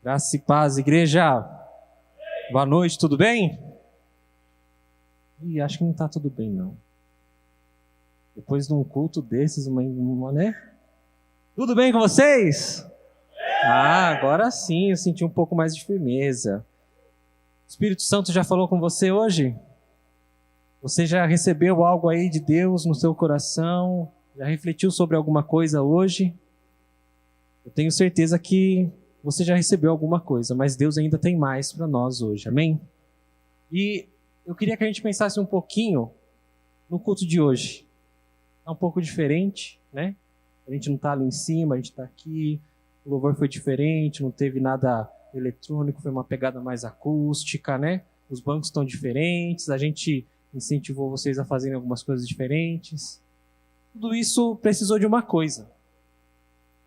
Graça e paz, igreja. Boa noite, tudo bem? Acho que não está tudo bem, não. Depois de um culto desses, né? Tudo bem com vocês? Agora sim, eu senti um pouco mais de firmeza. O Espírito Santo já falou com você hoje? Você já recebeu algo aí de Deus no seu coração? Já refletiu sobre alguma coisa hoje? Eu tenho certeza que você já recebeu alguma coisa, mas Deus ainda tem mais para nós hoje, amém? E eu queria que a gente pensasse um pouquinho no culto de hoje. É um pouco diferente, né? A gente não está ali em cima, a gente está aqui, o louvor foi diferente, não teve nada eletrônico, foi uma pegada mais acústica, né? Os bancos estão diferentes, a gente incentivou vocês a fazerem algumas coisas diferentes. Tudo isso precisou de uma coisa.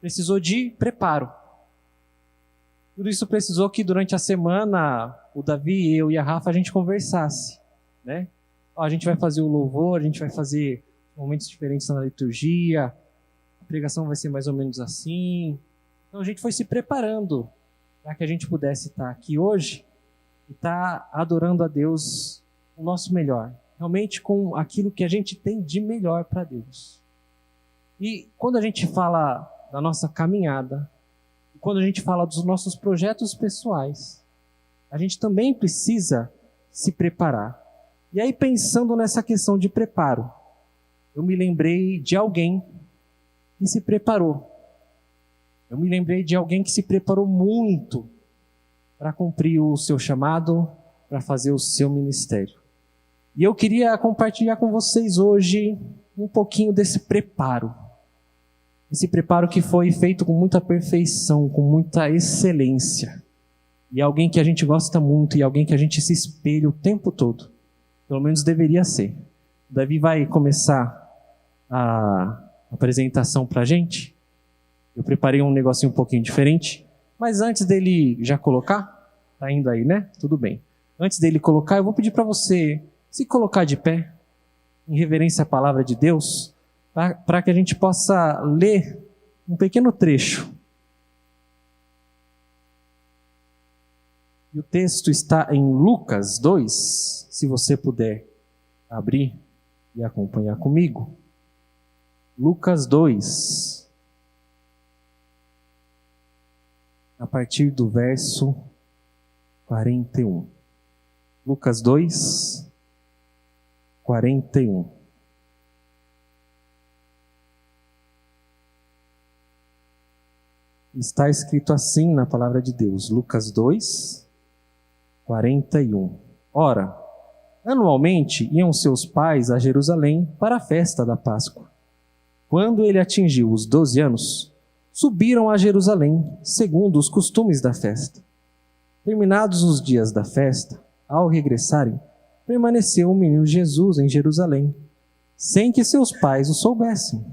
Precisou de preparo. Tudo isso precisou que durante a semana o Davi, eu e a Rafa a gente conversasse, né? A gente vai fazer o louvor, a gente vai fazer momentos diferentes na liturgia, a pregação vai ser mais ou menos assim. Então a gente foi se preparando para que a gente pudesse estar aqui hoje e estar adorando a Deus o nosso melhor, realmente com aquilo que a gente tem de melhor para Deus. E quando a gente fala da nossa caminhada, quando a gente fala dos nossos projetos pessoais, a gente também precisa se preparar. E aí, pensando nessa questão de preparo, eu me lembrei de alguém que se preparou. Eu me lembrei de alguém que se preparou muito para cumprir o seu chamado, para fazer o seu ministério. E eu queria compartilhar com vocês hoje um pouquinho desse preparo. Esse preparo que foi feito com muita perfeição, com muita excelência. E alguém que a gente gosta muito, e alguém que a gente se espelha o tempo todo. Pelo menos deveria ser. O Davi vai começar a apresentação para a gente. Eu preparei um negocinho um pouquinho diferente. Mas antes dele já colocar, tá indo aí, né? Tudo bem. Antes dele colocar, eu vou pedir para você se colocar de pé, em reverência à palavra de Deus, para que a gente possa ler um pequeno trecho. E o texto está em Lucas 2, se você puder abrir e acompanhar comigo. Lucas 2, a partir do verso 41. Lucas 2, 41. Está escrito assim na palavra de Deus, Lucas 2, 41. Ora, anualmente iam seus pais a Jerusalém para a festa da Páscoa. Quando ele atingiu os 12 anos, subiram a Jerusalém, segundo os costumes da festa. Terminados os dias da festa, ao regressarem, permaneceu o menino Jesus em Jerusalém, sem que seus pais o soubessem.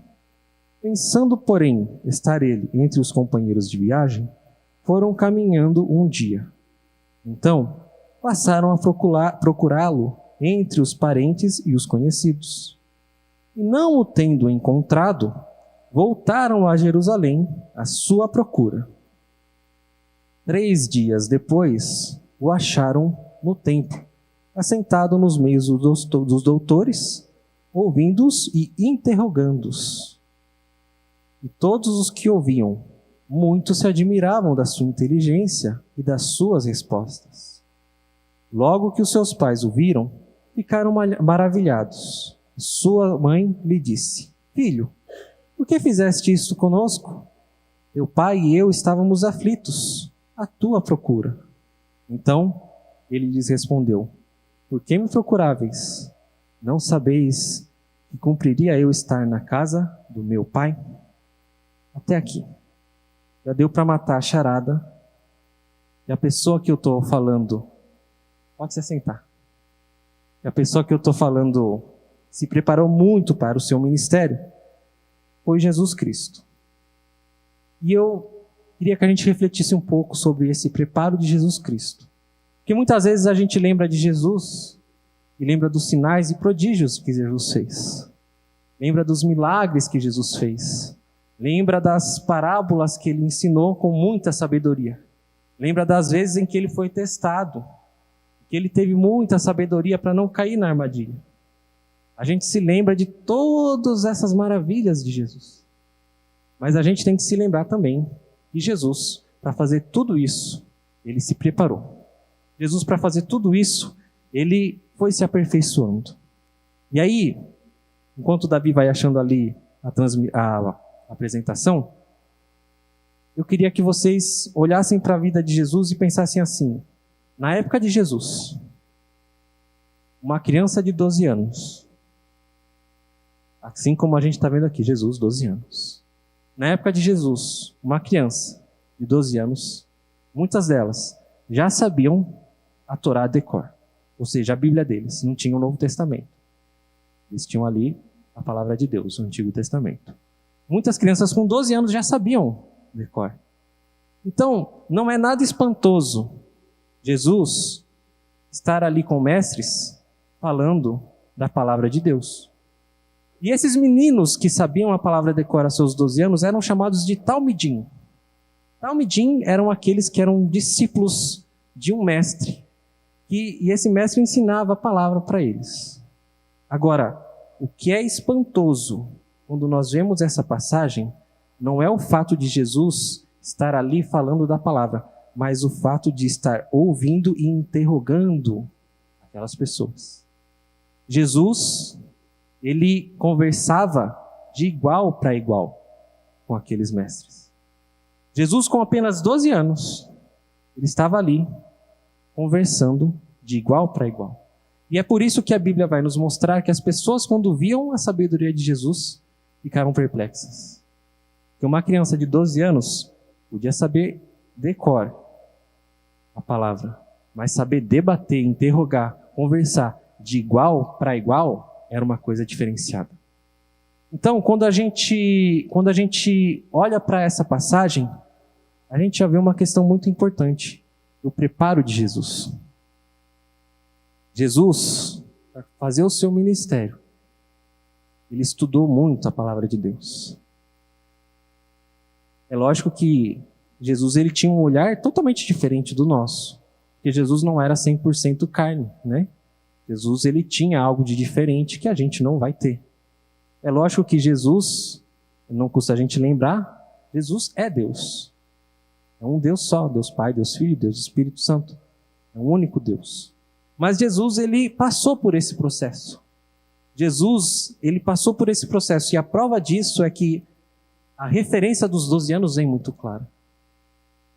Pensando, porém, estar ele entre os companheiros de viagem, foram caminhando um dia. Então, passaram a procurá-lo entre os parentes e os conhecidos. E não o tendo encontrado, voltaram a Jerusalém à sua procura. 3 dias depois, o acharam no templo, assentado nos meios dos doutores, ouvindo-os e interrogando-os. E todos os que ouviam, muito se admiravam da sua inteligência e das suas respostas. Logo que os seus pais o viram, ficaram maravilhados. Sua mãe lhe disse: Filho, por que fizeste isto conosco? Teu pai e eu estávamos aflitos, à tua procura. Então ele lhes respondeu: Por que me procuráveis? Não sabeis que cumpriria eu estar na casa do meu pai? Até aqui. Já deu para matar a charada. E a pessoa que eu estou falando, pode se assentar. E a pessoa que eu estou falando se preparou muito para o seu ministério, foi Jesus Cristo. E eu queria que a gente refletisse um pouco sobre esse preparo de Jesus Cristo. Porque muitas vezes a gente lembra de Jesus e lembra dos sinais e prodígios que Jesus fez. Lembra dos milagres que Jesus fez. Lembra das parábolas que ele ensinou com muita sabedoria. Lembra das vezes em que ele foi testado, que ele teve muita sabedoria para não cair na armadilha. A gente se lembra de todas essas maravilhas de Jesus. Mas a gente tem que se lembrar também que Jesus, para fazer tudo isso, ele se preparou. Jesus, para fazer tudo isso, ele foi se aperfeiçoando. E aí, enquanto Davi vai achando ali a apresentação, eu queria que vocês olhassem para a vida de Jesus e pensassem assim: na época de Jesus, uma criança de 12 anos, assim como a gente está vendo aqui, Jesus, 12 anos. Na época de Jesus, uma criança de 12 anos, muitas delas já sabiam a Torá de cor, ou seja, a Bíblia deles, não tinha o Novo Testamento. Eles tinham ali a palavra de Deus, o Antigo Testamento. Muitas crianças com 12 anos já sabiam de cor. Então, não é nada espantoso Jesus estar ali com mestres falando da palavra de Deus. E esses meninos que sabiam a palavra de cor aos seus 12 anos eram chamados de talmidim. Talmidim eram aqueles que eram discípulos de um mestre. E esse mestre ensinava a palavra para eles. Agora, o que é espantoso quando nós vemos essa passagem não é o fato de Jesus estar ali falando da palavra, mas o fato de estar ouvindo e interrogando aquelas pessoas. Jesus, ele conversava de igual para igual com aqueles mestres. Jesus, com apenas 12 anos, ele estava ali conversando de igual para igual. E é por isso que a Bíblia vai nos mostrar que as pessoas, quando viam a sabedoria de Jesus, ficaram perplexas. Porque uma criança de 12 anos podia saber de cor a palavra, mas saber debater, interrogar, conversar de igual para igual era uma coisa diferenciada. Então, quando a gente olha para essa passagem, a gente já vê uma questão muito importante: o preparo de Jesus. Jesus, para fazer o seu ministério, ele estudou muito a palavra de Deus. É lógico que Jesus, ele tinha um olhar totalmente diferente do nosso, porque Jesus não era 100% carne, né? Jesus, ele tinha algo de diferente que a gente não vai ter. É lógico que Jesus, não custa a gente lembrar, Jesus é Deus. É um Deus só, Deus Pai, Deus Filho, Deus Espírito Santo. É um único Deus. Mas Jesus, ele passou por esse processo. Jesus, ele passou por esse processo. E a prova disso é que a referência dos 12 anos vem muito clara.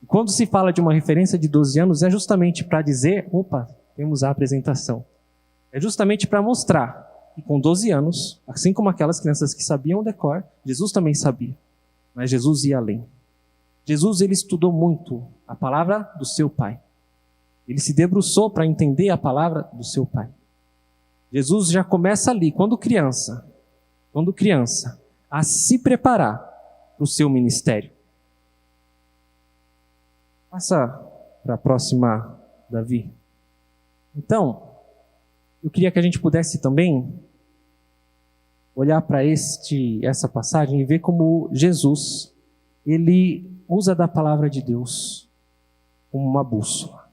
E quando se fala de uma referência de 12 anos, é justamente para dizer, opa, temos a apresentação. É justamente para mostrar que com 12 anos, assim como aquelas crianças que sabiam de cor, Jesus também sabia. Mas Jesus ia além. Jesus, ele estudou muito a palavra do seu Pai. Ele se debruçou para entender a palavra do seu Pai. Jesus já começa ali, quando criança, a se preparar para o seu ministério. Passa para a próxima, Davi. Então, eu queria que a gente pudesse também olhar para essa passagem e ver como Jesus, ele usa da palavra de Deus como uma bússola.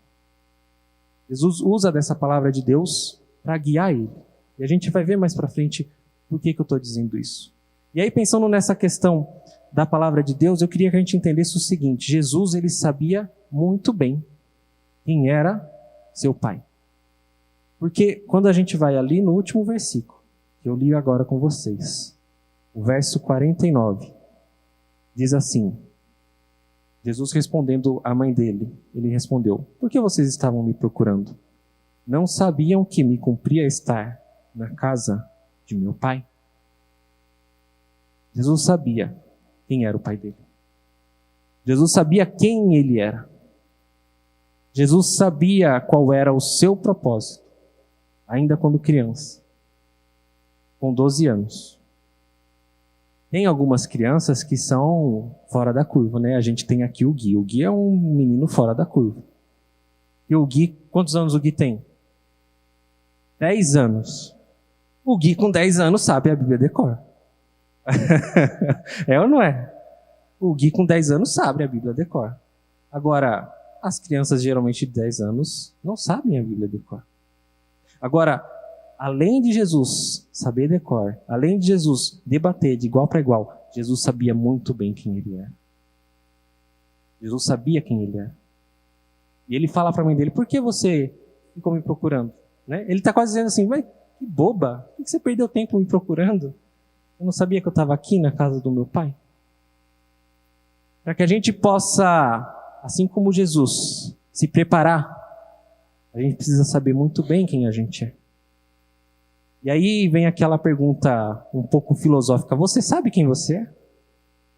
Jesus usa dessa palavra de Deus para guiar ele. E a gente vai ver mais para frente por que eu estou dizendo isso. E aí, pensando nessa questão da palavra de Deus, eu queria que a gente entendesse o seguinte: Jesus, ele sabia muito bem quem era seu Pai. Porque quando a gente vai ali no último versículo, que eu li agora com vocês, o verso 49, diz assim: Jesus respondendo à mãe dele, ele respondeu: por que vocês estavam me procurando? Não sabiam que me cumpria estar na casa de meu pai? Jesus sabia quem era o pai dele. Jesus sabia quem ele era. Jesus sabia qual era o seu propósito, ainda quando criança, com 12 anos. Tem algumas crianças que são fora da curva, né? A gente tem aqui o Gui. O Gui é um menino fora da curva. E o Gui, quantos anos o Gui tem? 10 anos. O Gui com 10 anos sabe a Bíblia de cor. É ou não é? O Gui com 10 anos sabe a Bíblia de cor. Agora, As crianças, geralmente de 10 anos, não sabem a Bíblia de cor. Agora, além de Jesus saber de cor, além de Jesus debater de igual para igual, Jesus sabia muito bem quem ele era. Jesus sabia quem ele era. E ele fala para a mãe dele, por que você ficou me procurando? Né? Ele está quase dizendo assim, que boba, por que você perdeu tempo me procurando? Eu não sabia que eu estava aqui na casa do meu pai? Para que a gente possa, assim como Jesus, se preparar, a gente precisa saber muito bem quem a gente é. E aí vem aquela pergunta um pouco filosófica, você sabe quem você é?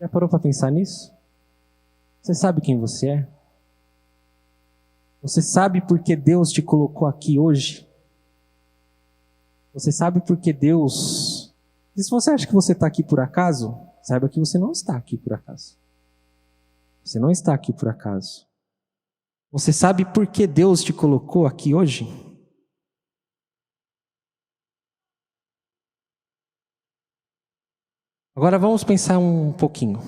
Já parou para pensar nisso? Você sabe quem você é? Você sabe por que Deus te colocou aqui hoje? Você sabe por que Deus... E se você acha que você está aqui por acaso, saiba que você não está aqui por acaso. Você não está aqui por acaso. Você sabe por que Deus te colocou aqui hoje? Agora vamos pensar um pouquinho.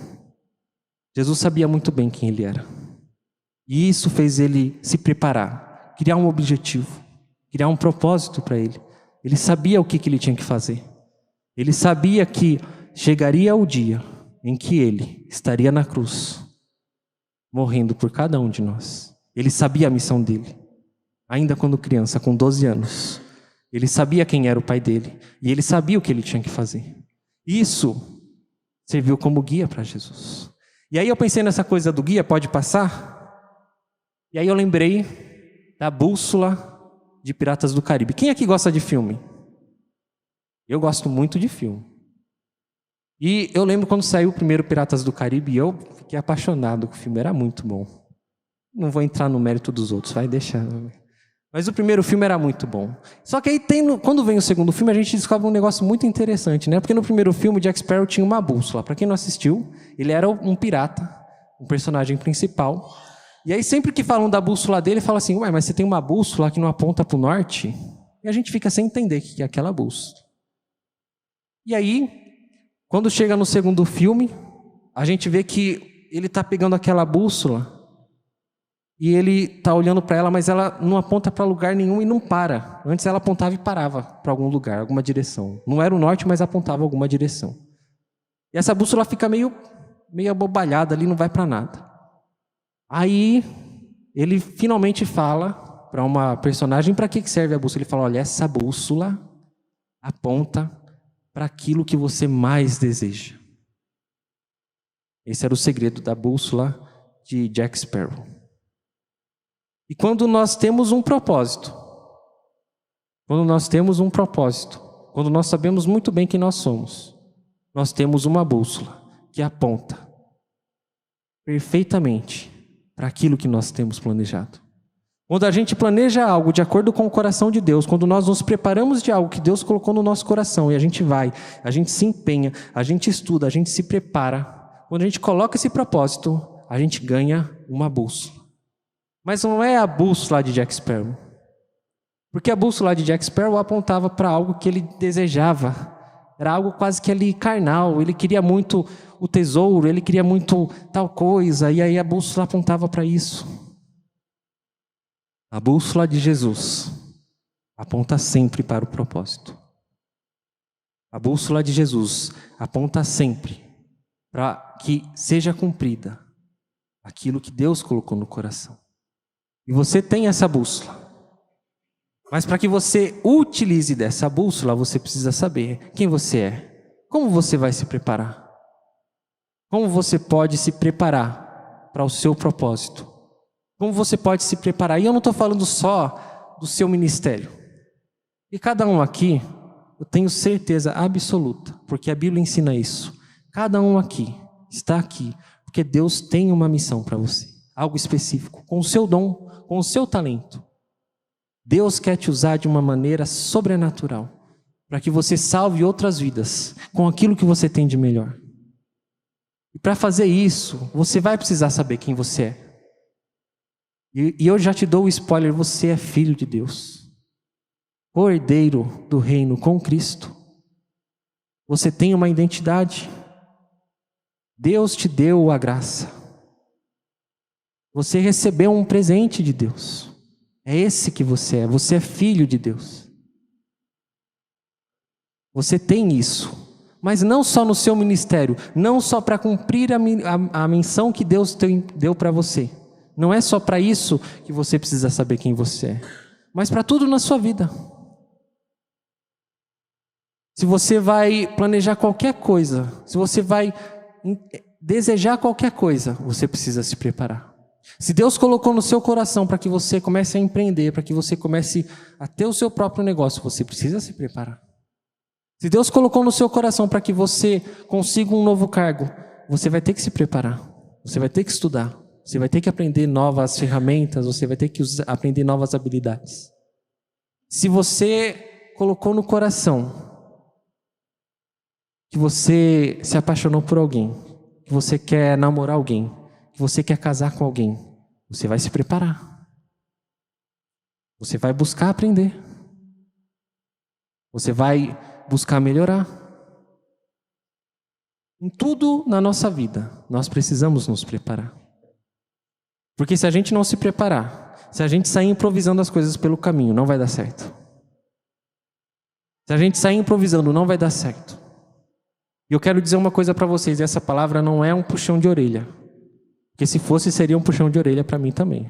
Jesus sabia muito bem quem ele era. E isso fez ele se preparar, criar um objetivo, criar um propósito para ele. Ele sabia o que ele tinha que fazer. Ele sabia que chegaria o dia em que ele estaria na cruz, morrendo por cada um de nós. Ele sabia a missão dele. Ainda quando criança, com 12 anos. Ele sabia quem era o pai dele. E ele sabia o que ele tinha que fazer. Isso serviu como guia para Jesus. E aí eu pensei nessa coisa do guia, pode passar? E aí eu lembrei da bússola de Piratas do Caribe. Quem aqui gosta de filme? Eu gosto muito de filme. E eu lembro quando saiu o primeiro Piratas do Caribe, eu fiquei apaixonado com o filme, era muito bom. Não vou entrar no mérito dos outros, vai deixar. Mas o primeiro filme era muito bom. Só que aí quando vem o segundo filme, a gente descobre um negócio muito interessante, né? Porque no primeiro filme o Jack Sparrow tinha uma bússola. Para quem não assistiu, ele era um pirata, um personagem principal. E aí sempre que falam da bússola dele, fala assim, ué, mas você tem uma bússola que não aponta para o norte? E a gente fica sem entender o que é aquela bússola. E aí, quando chega no segundo filme, a gente vê que ele está pegando aquela bússola e ele está olhando para ela, mas ela não aponta para lugar nenhum e não para. Antes ela apontava e parava para algum lugar, alguma direção. Não era o norte, mas apontava alguma direção. E essa bússola fica meio abobalhada ali, não vai para nada. Aí ele finalmente fala para uma personagem para que serve a bússola. Ele fala, olha, essa bússola aponta para aquilo que você mais deseja. Esse era o segredo da bússola de Jack Sparrow. E quando nós temos um propósito, quando nós sabemos muito bem quem nós somos, nós temos uma bússola que aponta perfeitamente para aquilo que nós temos planejado. Quando a gente planeja algo de acordo com o coração de Deus, quando nós nos preparamos de algo que Deus colocou no nosso coração e a gente vai, a gente se empenha, a gente estuda, a gente se prepara, quando a gente coloca esse propósito, a gente ganha uma bússola. Mas não é a bússola de Jack Sparrow. Porque a bússola de Jack Sparrow apontava para algo que ele desejava. Era algo quase que ali carnal. Ele queria muito o tesouro, ele queria muito tal coisa. E aí a bússola apontava para isso. A bússola de Jesus aponta sempre para o propósito. A bússola de Jesus aponta sempre para que seja cumprida aquilo que Deus colocou no coração. E você tem essa bússola. Mas para que você utilize dessa bússola, você precisa saber quem você é. Como você vai se preparar? Como você pode se preparar para o seu propósito? Como você pode se preparar? E eu não estou falando só do seu ministério. E cada um aqui, eu tenho certeza absoluta, porque a Bíblia ensina isso. Cada um aqui está aqui, porque Deus tem uma missão para você. Algo específico, com o seu dom, com o seu talento. Deus quer te usar de uma maneira sobrenatural, para que você salve outras vidas, com aquilo que você tem de melhor. E para fazer isso, você vai precisar saber quem você é. E eu já te dou o spoiler, você é filho de Deus. Cordeiro do reino com Cristo. Você tem uma identidade. Deus te deu a graça. Você recebeu um presente de Deus. É esse que você é. Você é filho de Deus. Você tem isso. Mas não só no seu ministério. Não só para cumprir a missão que Deus deu para você. Não é só para isso que você precisa saber quem você é. Mas para tudo na sua vida. Se você vai planejar qualquer coisa, se você vai desejar qualquer coisa, você precisa se preparar. Se Deus colocou no seu coração para que você comece a empreender, para que você comece a ter o seu próprio negócio, você precisa se preparar. Se Deus colocou no seu coração para que você consiga um novo cargo, você vai ter que se preparar. Você vai ter que estudar. Você vai ter que aprender novas ferramentas, você vai ter que aprender novas habilidades. Se você colocou no coração que você se apaixonou por alguém, que você quer namorar alguém, que você quer casar com alguém, você vai se preparar. Você vai buscar aprender. Você vai buscar melhorar. Em tudo na nossa vida, nós precisamos nos preparar. Porque se a gente não se preparar, se a gente sair improvisando as coisas pelo caminho, não vai dar certo. Se a gente sair improvisando, não vai dar certo. E eu quero dizer uma coisa para vocês, essa palavra não é um puxão de orelha. Porque se fosse, seria um puxão de orelha para mim também.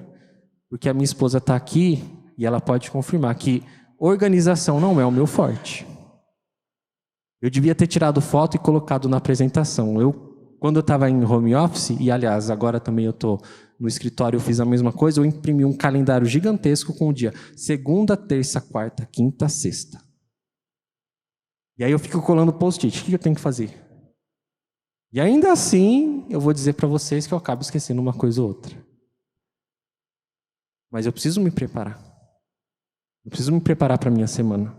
Porque a minha esposa está aqui e ela pode confirmar que organização não é o meu forte. Eu devia ter tirado foto e colocado na apresentação. Quando eu estava em home office, e aliás, agora também eu estou no escritório, eu fiz a mesma coisa, eu imprimi um calendário gigantesco com o dia segunda, terça, quarta, quinta, sexta. E aí eu fico colando post-it. O que eu tenho que fazer? E ainda assim, eu vou dizer para vocês que eu acabo esquecendo uma coisa ou outra. Mas eu preciso me preparar. Eu preciso me preparar para a minha semana.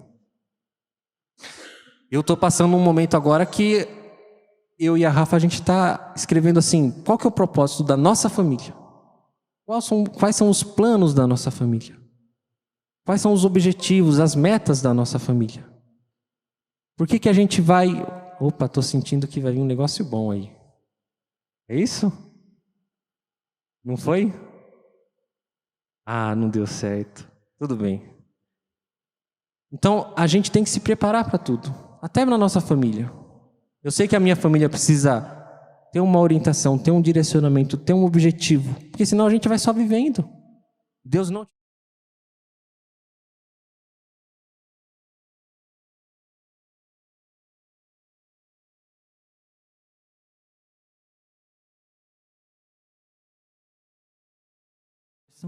Eu estou passando um momento agora que eu e a Rafa, a gente está escrevendo assim, qual que é o propósito da nossa família? Quais são os planos da nossa família? Quais são os objetivos, as metas da nossa família? Por que a gente vai... Opa, estou sentindo que vai vir um negócio bom aí. É isso? Não foi? Ah, não deu certo. Tudo bem. Então, a gente tem que se preparar para tudo. Até na nossa família. Eu sei que a minha família precisa ter uma orientação, ter um direcionamento, ter um objetivo. Porque senão a gente vai só vivendo. Deus não...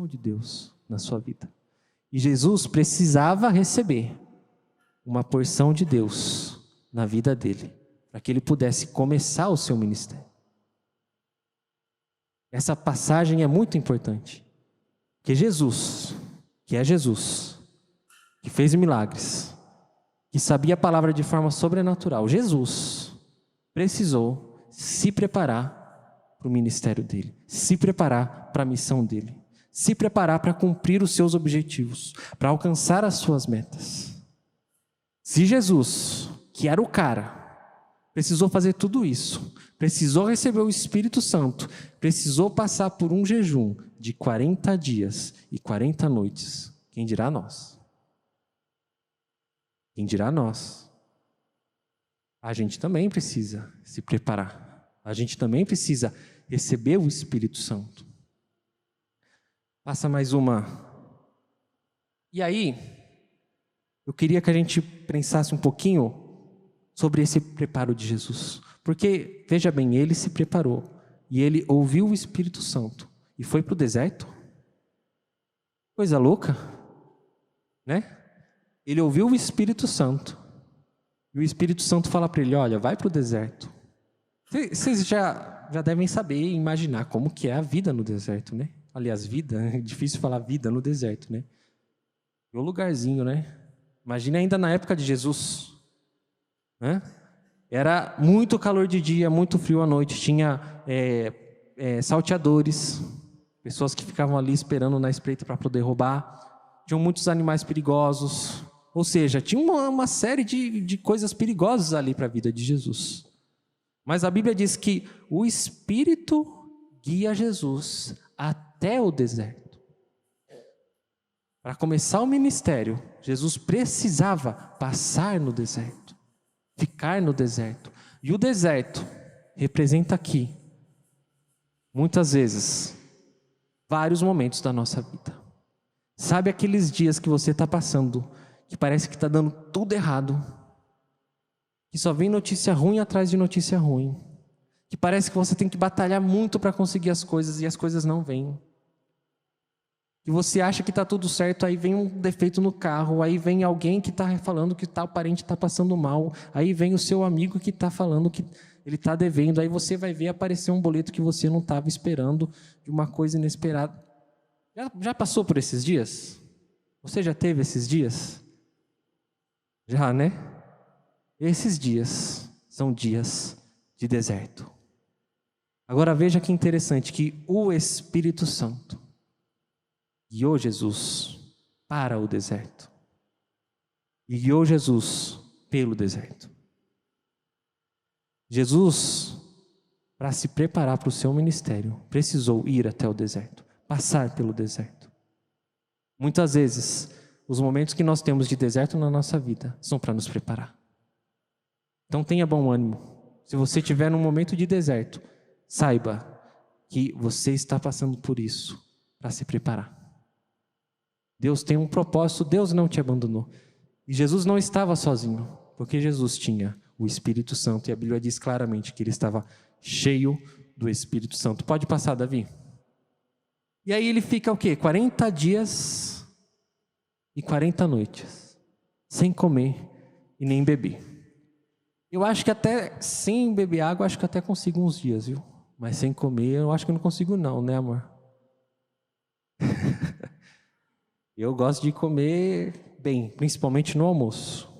de Deus na sua vida. E Jesus precisava receber uma porção de Deus na vida dele, para que ele pudesse começar o seu ministério. Essa passagem é muito importante, porque Jesus, que é Jesus, que fez milagres, que sabia a palavra de forma sobrenatural, Jesus precisou se preparar para o ministério dele, se preparar para a missão dele, se preparar para cumprir os seus objetivos, para alcançar as suas metas. Se Jesus, que era o cara, precisou fazer tudo isso, precisou receber o Espírito Santo, precisou passar por um jejum de 40 dias e 40 noites, quem dirá nós? Quem dirá nós? A gente também precisa se preparar, a gente também precisa receber o Espírito Santo. Passa mais uma. E aí, eu queria que a gente pensasse um pouquinho sobre esse preparo de Jesus. Porque, veja bem, ele se preparou e ele ouviu o Espírito Santo e foi para o deserto. Coisa louca, né? Ele ouviu o Espírito Santo e o Espírito Santo fala para ele, olha, vai para o deserto. Vocês já devem saber e imaginar como que é a vida no deserto, né? Aliás, vida, é difícil falar vida no deserto, né? É um lugarzinho, né? Imagina ainda na época de Jesus, né? Era muito calor de dia, muito frio à noite, tinha salteadores, pessoas que ficavam ali esperando na espreita para poder roubar, tinham muitos animais perigosos, ou seja, tinha uma série de coisas perigosas ali para a vida de Jesus. Mas a Bíblia diz que o Espírito guia Jesus até o deserto. Para começar o ministério, Jesus precisava passar no deserto, ficar no deserto. E o deserto representa aqui, muitas vezes, vários momentos da nossa vida. Sabe aqueles dias que você está passando, que parece que está dando tudo errado, que só vem notícia ruim atrás de notícia ruim, que parece que você tem que batalhar muito para conseguir as coisas e as coisas não vêm. Que você acha que está tudo certo, aí vem um defeito no carro, aí vem alguém que está falando que tal parente está passando mal, aí vem o seu amigo que está falando que ele está devendo, aí você vai ver aparecer um boleto que você não estava esperando, de uma coisa inesperada. Já passou por esses dias? Você já teve esses dias? Já, né? Esses dias são dias de deserto. Agora veja que interessante, que o Espírito Santo guiou Jesus para o deserto. E guiou Jesus pelo deserto. Jesus, para se preparar para o seu ministério, precisou ir até o deserto, passar pelo deserto. Muitas vezes, os momentos que nós temos de deserto na nossa vida são para nos preparar. Então tenha bom ânimo. Se você estiver num momento de deserto, saiba que você está passando por isso para se preparar. Deus tem um propósito, Deus não te abandonou. E Jesus não estava sozinho, porque Jesus tinha o Espírito Santo, e a Bíblia diz claramente que ele estava cheio do Espírito Santo. Pode passar, Davi. E aí ele fica o quê? 40 dias e 40 noites, sem comer e nem beber. Eu acho que até sem beber água, acho que até consigo uns dias, viu? Mas sem comer, eu acho que eu não consigo não, né, amor? Eu gosto de comer bem, principalmente no almoço.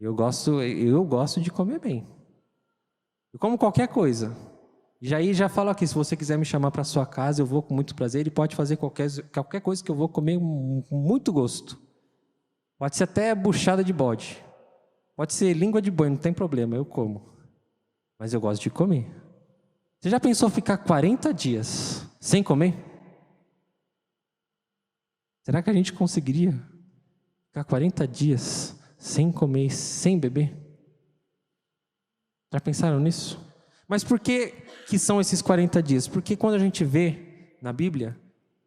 Eu gosto de comer bem. Eu como qualquer coisa. Já falo aqui, se você quiser me chamar para sua casa, eu vou com muito prazer. Ele pode fazer qualquer coisa que eu vou comer com muito gosto. Pode ser até buchada de bode. Pode ser língua de boi, não tem problema, eu como. Mas eu gosto de comer. Você já pensou ficar 40 dias sem comer? Será que a gente conseguiria ficar 40 dias sem comer e sem beber? Já pensaram nisso? Mas por que são esses 40 dias? Porque quando a gente vê na Bíblia,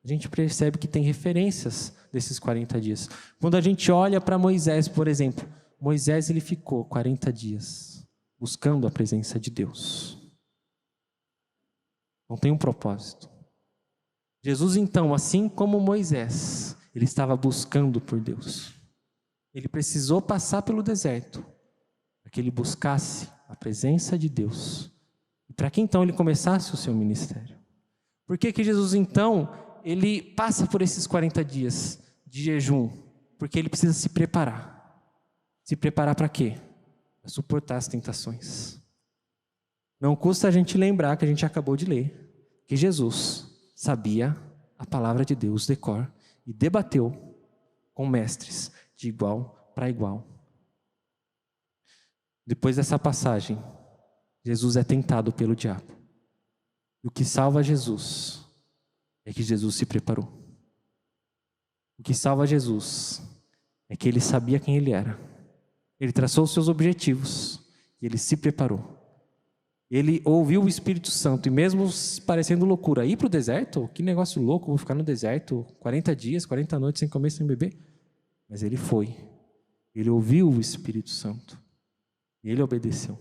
a gente percebe que tem referências desses 40 dias. Quando a gente olha para Moisés, por exemplo, Moisés ele ficou 40 dias buscando a presença de Deus. Não tem um propósito. Jesus, então, assim como Moisés, ele estava buscando por Deus. Ele precisou passar pelo deserto para que ele buscasse a presença de Deus. E para que então ele começasse o seu ministério. Por que Jesus, então, ele passa por esses 40 dias de jejum? Porque ele precisa se preparar. Se preparar para quê? Para suportar as tentações. Não custa a gente lembrar que a gente acabou de ler que Jesus sabia a palavra de Deus de cor e debateu com mestres de igual para igual. Depois dessa passagem, Jesus é tentado pelo diabo. E o que salva Jesus é que Jesus se preparou. O que salva Jesus é que ele sabia quem ele era. Ele traçou os seus objetivos e ele se preparou. Ele ouviu o Espírito Santo e mesmo parecendo loucura, ir para o deserto? Que negócio louco, vou ficar no deserto 40 dias, 40 noites sem comer, sem beber. Mas ele foi. Ele ouviu o Espírito Santo e ele obedeceu.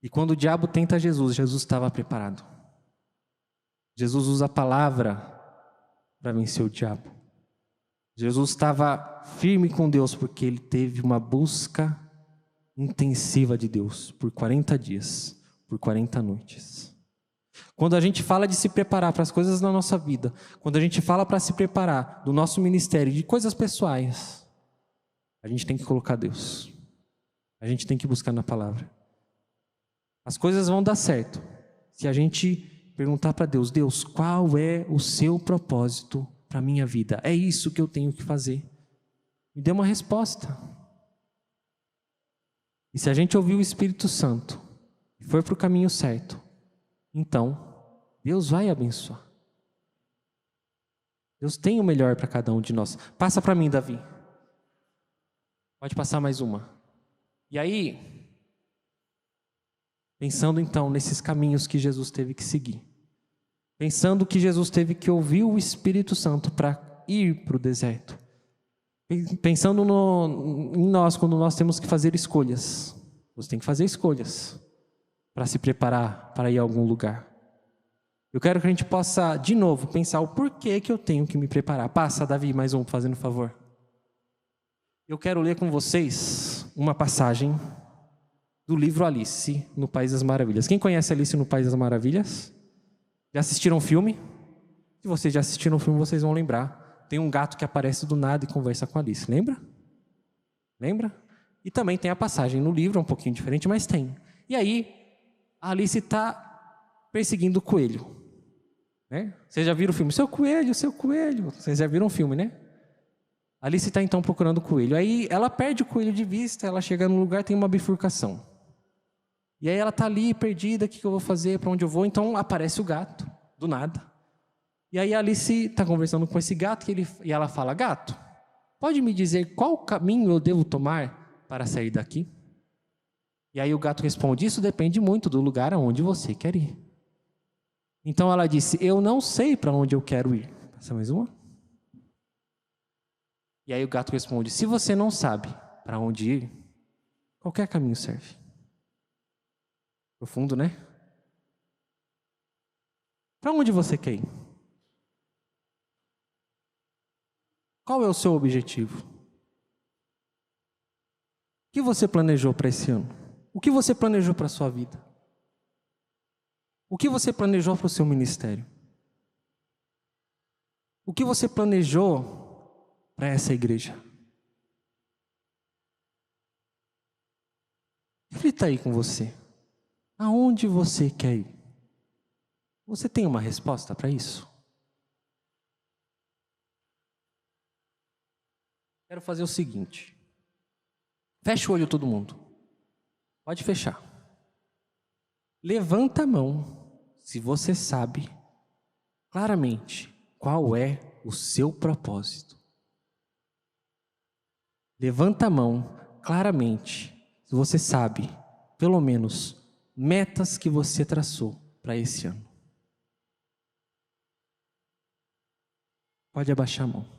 E quando o diabo tenta Jesus, Jesus estava preparado. Jesus usa a palavra para vencer o diabo. Jesus estava firme com Deus porque ele teve uma busca intensiva de Deus por 40 dias, por 40 noites. Quando a gente fala de se preparar para as coisas da nossa vida, quando a gente fala para se preparar do nosso ministério, de coisas pessoais, a gente tem que colocar Deus. A gente tem que buscar na palavra. As coisas vão dar certo se a gente perguntar para Deus: Deus, qual é o seu propósito para a minha vida? É isso que eu tenho que fazer. Me dê uma resposta. E se a gente ouvir o Espírito Santo e for para o caminho certo, então Deus vai abençoar. Deus tem o melhor para cada um de nós. Passa para mim, Davi. Pode passar mais uma. E aí, pensando então nesses caminhos que Jesus teve que seguir, pensando que Jesus teve que ouvir o Espírito Santo para ir para o deserto, pensando em nós, quando nós temos que fazer escolhas. Você tem que fazer escolhas para se preparar para ir a algum lugar. Eu quero que a gente possa, de novo, pensar o porquê que eu tenho que me preparar. Passa, Davi, mais um, fazendo favor. Eu quero ler com vocês uma passagem do livro Alice no País das Maravilhas. Quem conhece Alice no País das Maravilhas? Já assistiram o filme? Se vocês já assistiram o filme, vocês vão lembrar. Tem um gato que aparece do nada e conversa com Alice. Lembra? Lembra? E também tem a passagem no livro, é um pouquinho diferente, mas tem. E aí, a Alice está perseguindo o coelho. Né? Vocês já viram o filme? Seu coelho, seu coelho. Vocês já viram o filme, né? A Alice está então procurando o coelho. Aí ela perde o coelho de vista, ela chega num lugar, tem uma bifurcação. E aí ela está ali perdida, o que eu vou fazer, para onde eu vou? Então aparece o gato, do nada. E aí a Alice está conversando com esse gato e ela fala: gato, pode me dizer qual caminho eu devo tomar para sair daqui? E aí o gato responde: isso depende muito do lugar aonde você quer ir. Então ela disse: eu não sei para onde eu quero ir. Passa mais uma. E aí o gato responde: se você não sabe para onde ir, qualquer caminho serve. Profundo, né? Para onde você quer ir? Qual é o seu objetivo? O que você planejou para esse ano? O que você planejou para a sua vida? O que você planejou para o seu ministério? O que você planejou para essa igreja? Reflita aí com você. Aonde você quer ir? Você tem uma resposta para isso? Quero fazer o seguinte. Fecha o olho todo mundo. Pode fechar. Levanta a mão se você sabe claramente qual é o seu propósito. Levanta a mão claramente se você sabe, pelo menos, metas que você traçou para esse ano. Pode abaixar a mão.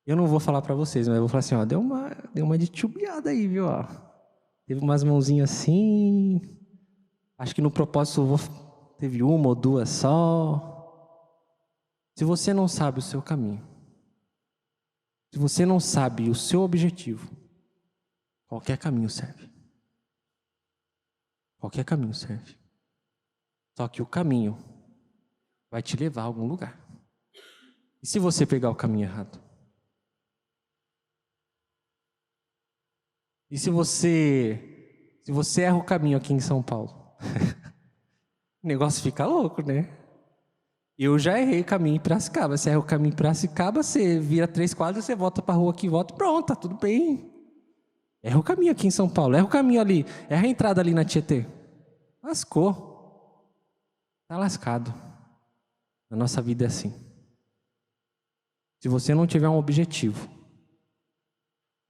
Eu não vou falar para vocês, mas eu vou falar assim, ó, deu uma titubeada aí, viu? Ó. Teve umas mãozinhas assim. Acho que no propósito teve uma ou duas só. Se você não sabe o seu caminho, se você não sabe o seu objetivo, qualquer caminho serve. Qualquer caminho serve. Só que o caminho vai te levar a algum lugar. E se você pegar o caminho errado? E se você erra o caminho aqui em São Paulo? O negócio fica louco, né? Eu já errei o caminho em Piracicaba. Você erra o caminho em Piracicaba, você vira 3 quadras, você volta para a rua aqui, volta, pronto, tá tudo bem. Erra o caminho aqui em São Paulo, erra o caminho ali, erra a entrada ali na Tietê. Lascou. Tá lascado. A nossa vida é assim. Se você não tiver um objetivo,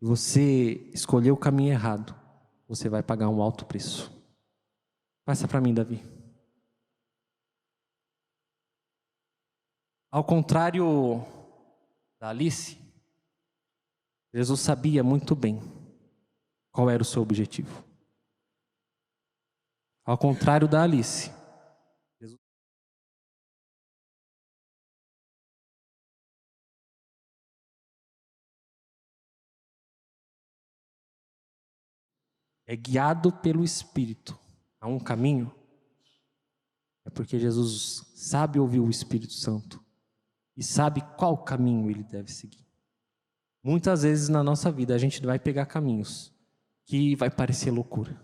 e você escolher o caminho errado, você vai pagar um alto preço. Passa para mim, Davi. Ao contrário da Alice, Jesus sabia muito bem qual era o seu objetivo. Ao contrário da Alice, Jesus é guiado pelo Espírito a um caminho, é porque Jesus sabe ouvir o Espírito Santo e sabe qual caminho ele deve seguir. Muitas vezes na nossa vida a gente vai pegar caminhos que vai parecer loucura.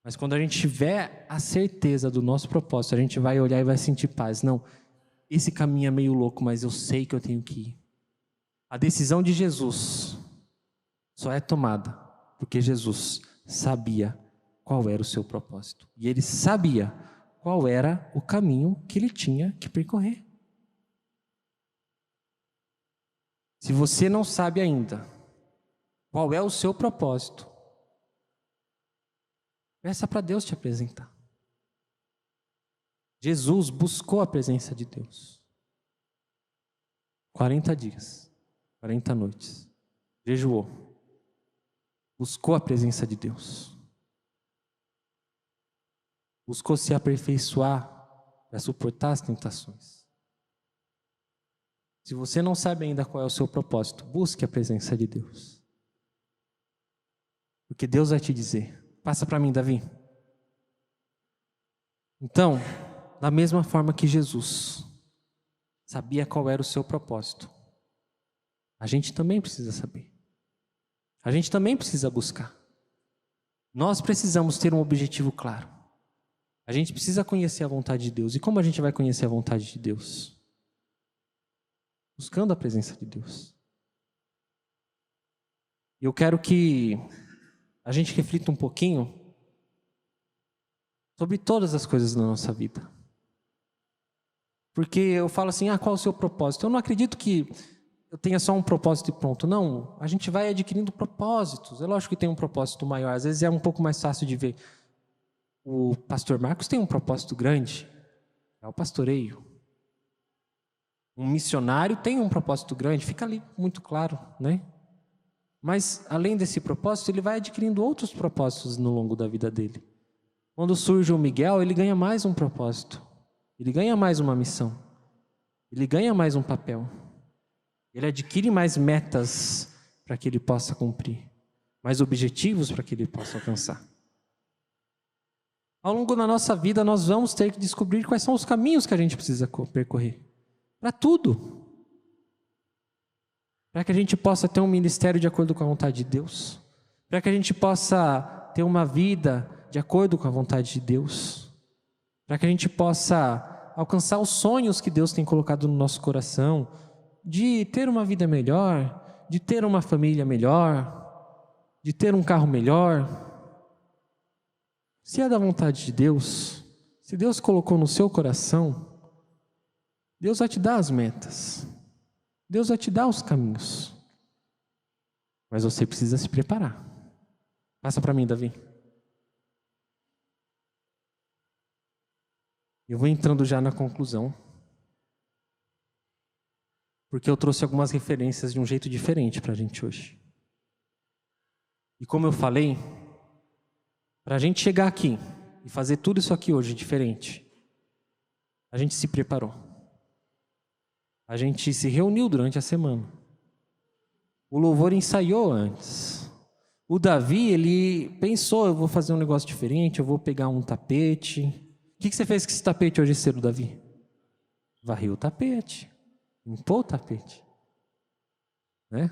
Mas quando a gente tiver a certeza do nosso propósito, a gente vai olhar e vai sentir paz. Não, esse caminho é meio louco, mas eu sei que eu tenho que ir. A decisão de Jesus só é tomada porque Jesus sabia qual era o seu propósito. E ele sabia qual era o caminho que ele tinha que percorrer. Se você não sabe ainda qual é o seu propósito, peça para Deus te apresentar. Jesus buscou a presença de Deus. 40 dias, 40 noites. Jejuou. Buscou a presença de Deus. Buscou se aperfeiçoar para suportar as tentações. Se você não sabe ainda qual é o seu propósito, busque a presença de Deus. Porque Deus vai te dizer: passa para mim, Davi. Então, da mesma forma que Jesus sabia qual era o seu propósito, a gente também precisa saber. A gente também precisa buscar. Nós precisamos ter um objetivo claro. A gente precisa conhecer a vontade de Deus. E como a gente vai conhecer a vontade de Deus? Buscando a presença de Deus. E eu quero que a gente reflita um pouquinho sobre todas as coisas da nossa vida. Porque eu falo assim, qual é o seu propósito? Eu não acredito que eu tenha só um propósito e pronto. Não, a gente vai adquirindo propósitos. É lógico que tem um propósito maior. Às vezes é um pouco mais fácil de ver. O pastor Marcos tem um propósito grande. É o pastoreio. Um missionário tem um propósito grande. Fica ali muito claro, né? Mas, além desse propósito, ele vai adquirindo outros propósitos no longo da vida dele. Quando surge o Miguel, ele ganha mais um propósito. Ele ganha mais uma missão. Ele ganha mais um papel. Ele adquire mais metas para que ele possa cumprir. Mais objetivos para que ele possa alcançar. Ao longo da nossa vida, nós vamos ter que descobrir quais são os caminhos que a gente precisa percorrer. Para tudo. Para que a gente possa ter um ministério de acordo com a vontade de Deus. Para que a gente possa ter uma vida de acordo com a vontade de Deus. Para que a gente possa alcançar os sonhos que Deus tem colocado no nosso coração. De ter uma vida melhor, de ter uma família melhor, de ter um carro melhor. Se é da vontade de Deus, se Deus colocou no seu coração, Deus vai te dar as metas. Deus vai te dar os caminhos. Mas você precisa se preparar. Passa para mim, Davi. Eu vou entrando já na conclusão. Porque eu trouxe algumas referências de um jeito diferente para a gente hoje. E como eu falei, para a gente chegar aqui e fazer tudo isso aqui hoje diferente, a gente se preparou. A gente se reuniu durante a semana. O louvor ensaiou antes. O Davi, ele pensou, eu vou fazer um negócio diferente, eu vou pegar um tapete. O que você fez com esse tapete hoje cedo, Davi? Varreu o tapete. Limpou o tapete. Né?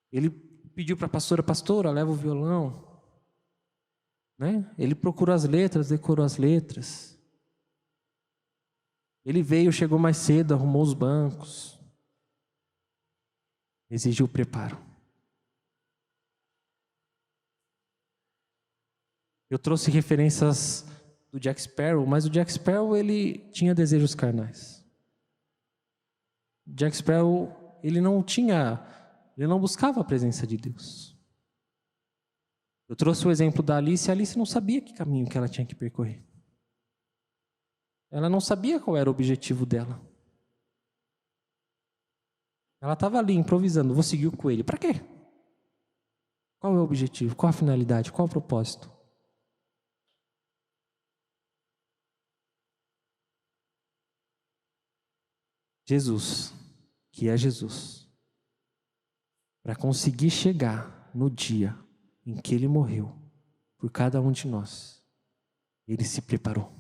Ele pediu para a pastora, leva o violão. Né? Ele procurou as letras, decorou as letras. Ele veio, chegou mais cedo, arrumou os bancos. Exigiu preparo. Eu trouxe referências do Jack Sparrow, mas o Jack Sparrow, ele tinha desejos carnais. O Jack Sparrow, ele não buscava a presença de Deus. Eu trouxe o exemplo da Alice. A Alice não sabia que caminho que ela tinha que percorrer. Ela não sabia qual era o objetivo dela. Ela estava ali improvisando. Vou seguir o coelho. Para quê? Qual é o objetivo? Qual a finalidade? Qual o propósito? Jesus, que é Jesus, para conseguir chegar no dia em que Ele morreu por cada um de nós, Ele se preparou.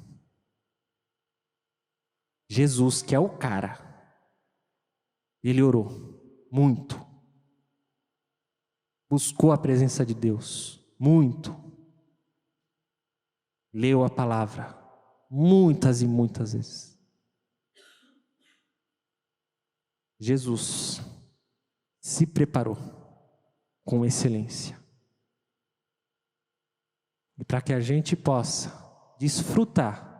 Jesus, que é o cara, Ele orou muito, buscou a presença de Deus muito, leu a palavra muitas e muitas vezes. Jesus se preparou com excelência. E para que a gente possa desfrutar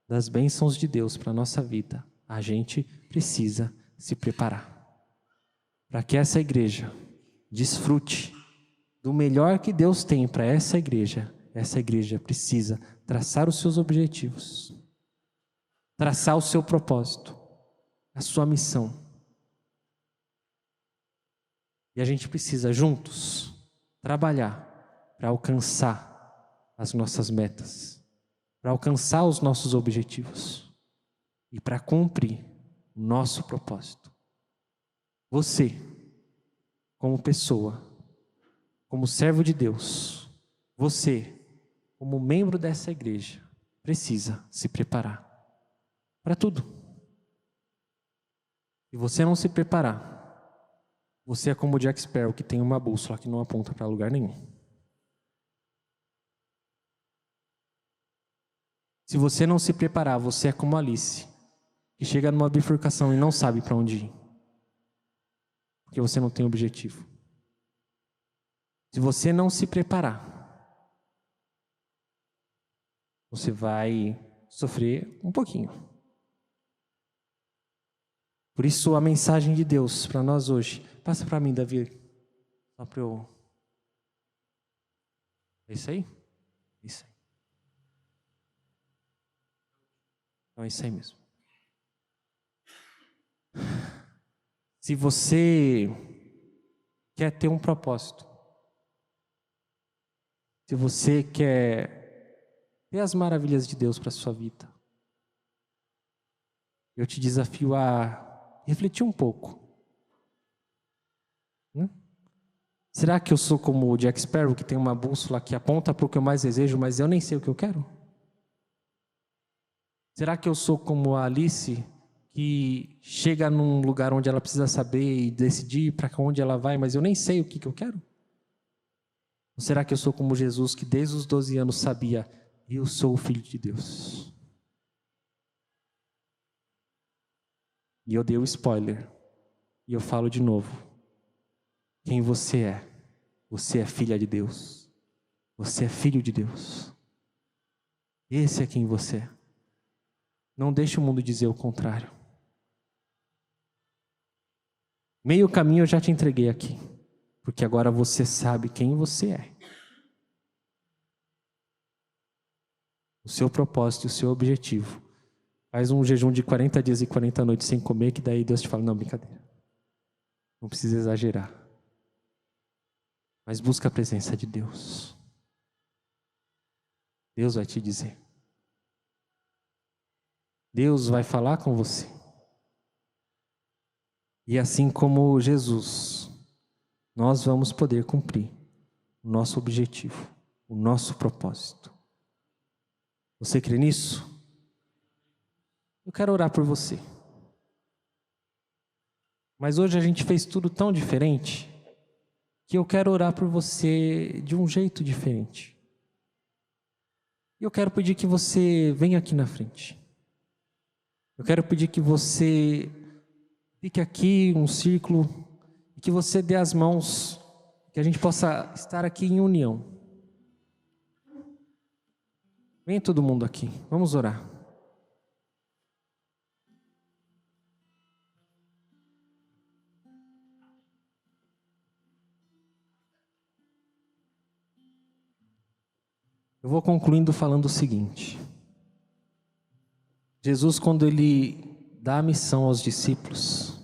das bênçãos de Deus para a nossa vida, a gente precisa se preparar. Para que essa igreja desfrute do melhor que Deus tem para essa igreja precisa traçar os seus objetivos, traçar o seu propósito, a sua missão. E a gente precisa juntos trabalhar para alcançar as nossas metas, para alcançar os nossos objetivos e para cumprir o nosso propósito. Você, como pessoa, como servo de Deus, você, como membro dessa igreja, precisa se preparar para tudo. Se você não se preparar, você é como o Jack Sparrow, que tem uma bússola que não aponta para lugar nenhum. Se você não se preparar, você é como Alice, que chega numa bifurcação e não sabe para onde ir, porque você não tem objetivo. Se você não se preparar, você vai sofrer um pouquinho. Por isso a mensagem de Deus para nós hoje, passa para mim, Davi, só para eu... É isso aí? Isso aí. Então é isso aí mesmo. Se você quer ter um propósito, se você quer ter as maravilhas de Deus para a sua vida, eu te desafio a refletir um pouco. Será que eu sou como o Jack Sparrow, que tem uma bússola que aponta para o que eu mais desejo, mas eu nem sei o que eu quero? Será que eu sou como a Alice, que chega num lugar onde ela precisa saber e decidir para onde ela vai, mas eu nem sei o que eu quero? Ou será que eu sou como Jesus, que desde os 12 anos sabia, eu sou o Filho de Deus? E eu dei o spoiler, e eu falo de novo. Quem você é? Você é filha de Deus. Você é filho de Deus. Esse é quem você é. Não deixe o mundo dizer o contrário. Meio caminho eu já te entreguei aqui, porque agora você sabe quem você é. O seu propósito e o seu objetivo. Faz um jejum de 40 dias e 40 noites sem comer, que daí Deus te fala, não, brincadeira. Não precisa exagerar. Mas busca a presença de Deus. Deus vai te dizer. Deus vai falar com você. E assim como Jesus, nós vamos poder cumprir o nosso objetivo, o nosso propósito. Você crê nisso? Eu quero orar por você. Mas hoje a gente fez tudo tão diferente que eu quero orar por você de um jeito diferente. E eu quero pedir que você venha aqui na frente. Eu quero pedir que você fique aqui, um círculo, e que você dê as mãos, que a gente possa estar aqui em união. Vem todo mundo aqui, vamos orar. Eu vou concluindo falando o seguinte. Jesus, quando ele dá a missão aos discípulos,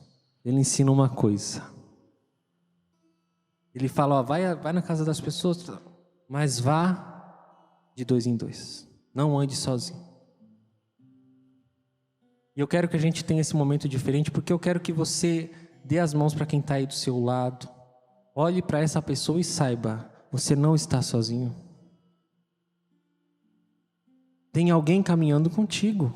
ele ensina uma coisa. Ele fala, ó, vai na casa das pessoas, mas vá de 2 em 2. Não ande sozinho. E eu quero que a gente tenha esse momento diferente, porque eu quero que você dê as mãos para quem está aí do seu lado. Olhe para essa pessoa e saiba, você não está sozinho. Tem alguém caminhando contigo,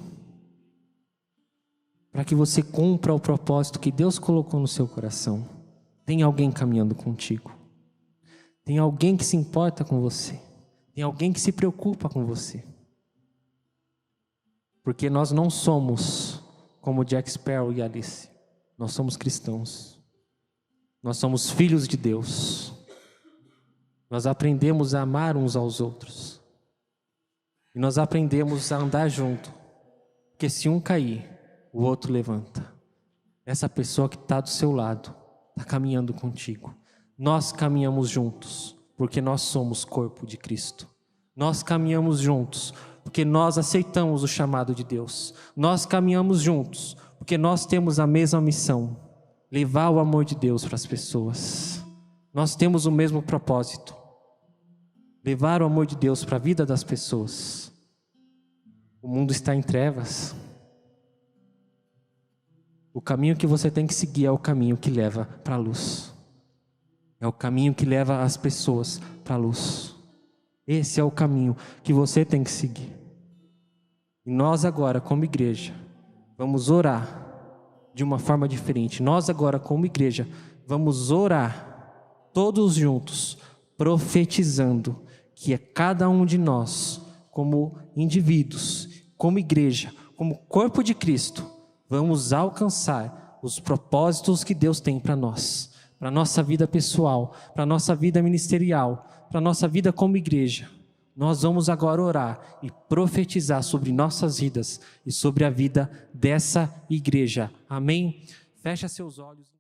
para que você cumpra o propósito que Deus colocou no seu coração. Tem alguém caminhando contigo. Tem alguém que se importa com você. Tem alguém que se preocupa com você. Porque nós não somos como Jack Sparrow e Alice. Nós somos cristãos. Nós somos filhos de Deus. Nós aprendemos a amar uns aos outros. E nós aprendemos a andar junto. Porque se um cair, o outro levanta. Essa pessoa que está do seu lado, está caminhando contigo. Nós caminhamos juntos, porque nós somos corpo de Cristo. Nós caminhamos juntos, porque nós aceitamos o chamado de Deus. Nós caminhamos juntos, porque nós temos a mesma missão: levar o amor de Deus para as pessoas. Nós temos o mesmo propósito: levar o amor de Deus para a vida das pessoas. O mundo está em trevas. O caminho que você tem que seguir é o caminho que leva para a luz. É o caminho que leva as pessoas para a luz. Esse é o caminho que você tem que seguir. E nós agora, como igreja, vamos orar de uma forma diferente. Nós agora, como igreja, vamos orar todos juntos, profetizando que é cada um de nós, como indivíduos, como igreja, como corpo de Cristo, vamos alcançar os propósitos que Deus tem para nós, para a nossa vida pessoal, para a nossa vida ministerial, para a nossa vida como igreja. Nós vamos agora orar e profetizar sobre nossas vidas e sobre a vida dessa igreja. Amém? Fecha seus olhos.